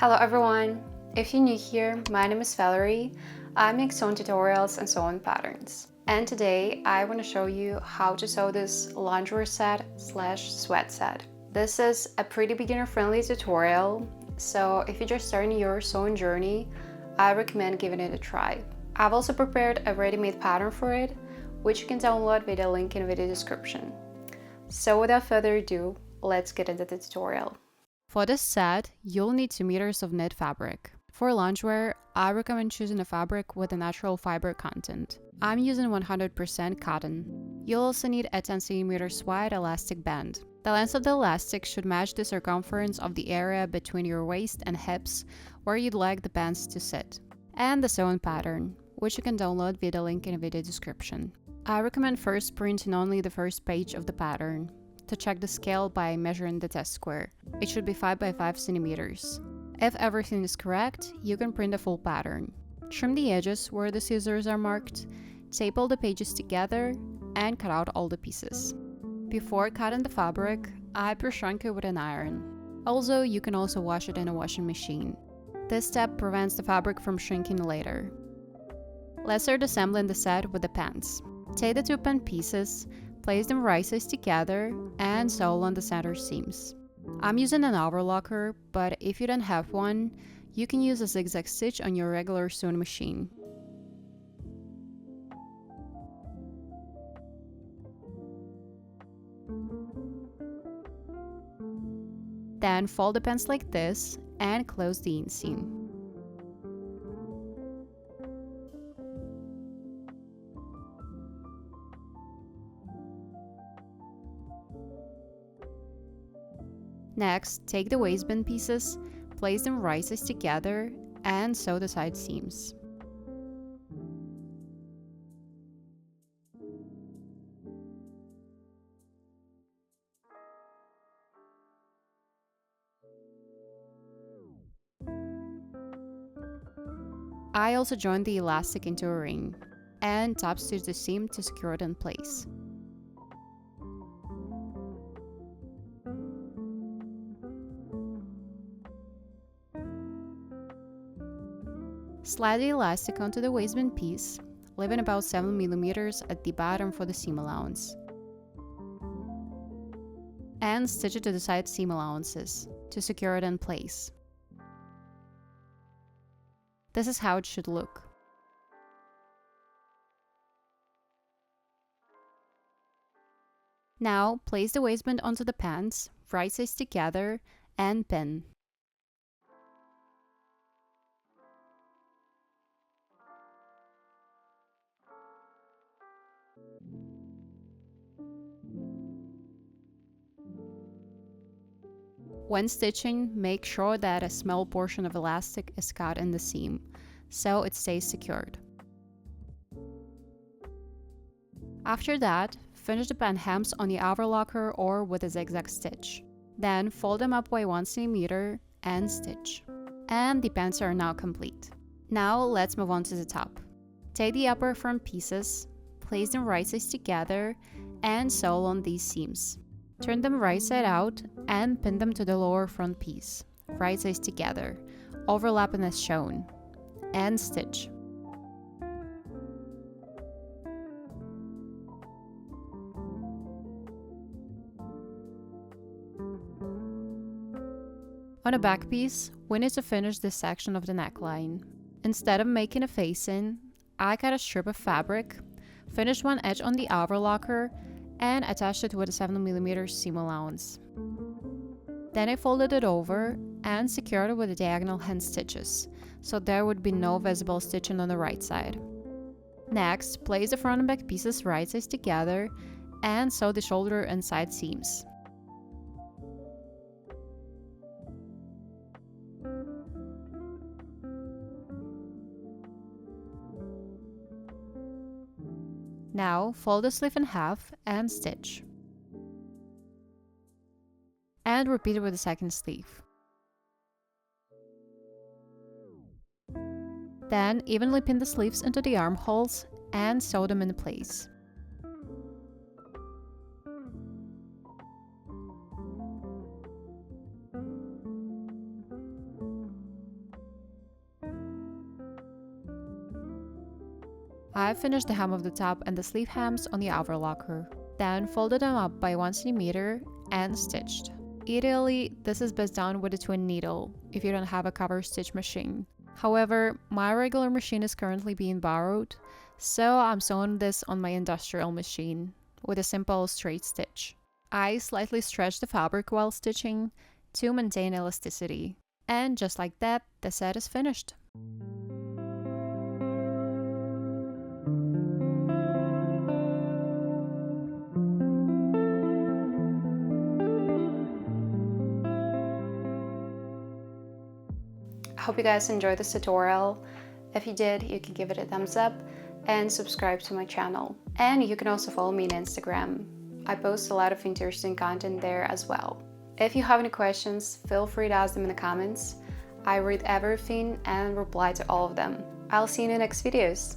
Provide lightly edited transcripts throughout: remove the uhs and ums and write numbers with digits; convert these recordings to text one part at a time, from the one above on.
Hello everyone! If you're new here, my name is Valerie. I make sewing tutorials and sewing patterns. And today I want to show you how to sew this loungewear set slash sweat set. This is a pretty beginner-friendly tutorial, so if you're just starting your sewing journey, I recommend giving it a try. I've also prepared a ready-made pattern for it, which you can download with a link in the video description. So without further ado, let's get into the tutorial. For this set, you'll need 2 meters of knit fabric. For loungewear, I recommend choosing a fabric with a natural fiber content. I'm using 100% cotton. You'll also need a 10 cm wide elastic band. The length of the elastic should match the circumference of the area between your waist and hips where you'd like the bands to sit. And the sewing pattern, which you can download via the link in the video description. I recommend first printing only the first page of the pattern to check the scale by measuring the test square. It should be 5 by 5 centimeters. If everything is correct, you can print the full pattern. Trim the edges where the scissors are marked, tape all the pages together, and cut out all the pieces. Before cutting the fabric, I pre-shrunk it with an iron. Also, you can also wash it in a washing machine. This step prevents the fabric from shrinking later. Let's start assembling the set with the pants. Take the 2 pen pieces, place them right sides together, and sew along the center seams. I'm using an overlocker, but if you don't have one, you can use a zigzag stitch on your regular sewing machine. Then fold the pants like this and close the inseam. Next, take the waistband pieces, place them right sides together, and sew the side seams. I also joined the elastic into a ring, and top stitch the seam to secure it in place. Slide the elastic onto the waistband piece, leaving about 7 mm at the bottom for the seam allowance. And stitch it to the side seam allowances to secure it in place. This is how it should look. Now, place the waistband onto the pants, right sides together, and pin. When stitching, make sure that a small portion of elastic is cut in the seam, so it stays secured. After that, finish the pant hems on the overlocker or with a zigzag stitch. Then fold them up by 1 cm and stitch. And the pants are now complete. Now let's move on to the top. Take the upper front pieces, place them right sides together, and sew along these seams. Turn them right side out and pin them to the lower front piece, right sides together, overlapping as shown, and stitch. On the back piece, we need to finish this section of the neckline. Instead of making a facing, I cut a strip of fabric, finished one edge on the overlocker, and attached it with a 7 mm seam allowance. Then I folded it over and secured it with the diagonal hand stitches, so there would be no visible stitching on the right side. Next, place the front and back pieces right sides together and sew the shoulder and side seams. Now, fold the sleeve in half and stitch. And repeat it with the second sleeve. Then, evenly pin the sleeves into the armholes and sew them in place. I finished the hem of the top and the sleeve hems on the overlocker, then folded them up by 1 centimeter and stitched. Ideally, this is best done with a twin needle if you don't have a cover stitch machine. However, my regular machine is currently being borrowed, so I'm sewing this on my industrial machine with a simple straight stitch. I slightly stretch the fabric while stitching to maintain elasticity. And just like that, the set is finished. I hope you guys enjoyed this tutorial. If you did, you can give it a thumbs up and subscribe to my channel. And you can also follow me on Instagram. I post a lot of interesting content there as well. If you have any questions, feel free to ask them in the comments. I read everything and reply to all of them. I'll see you in the next videos.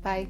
Bye.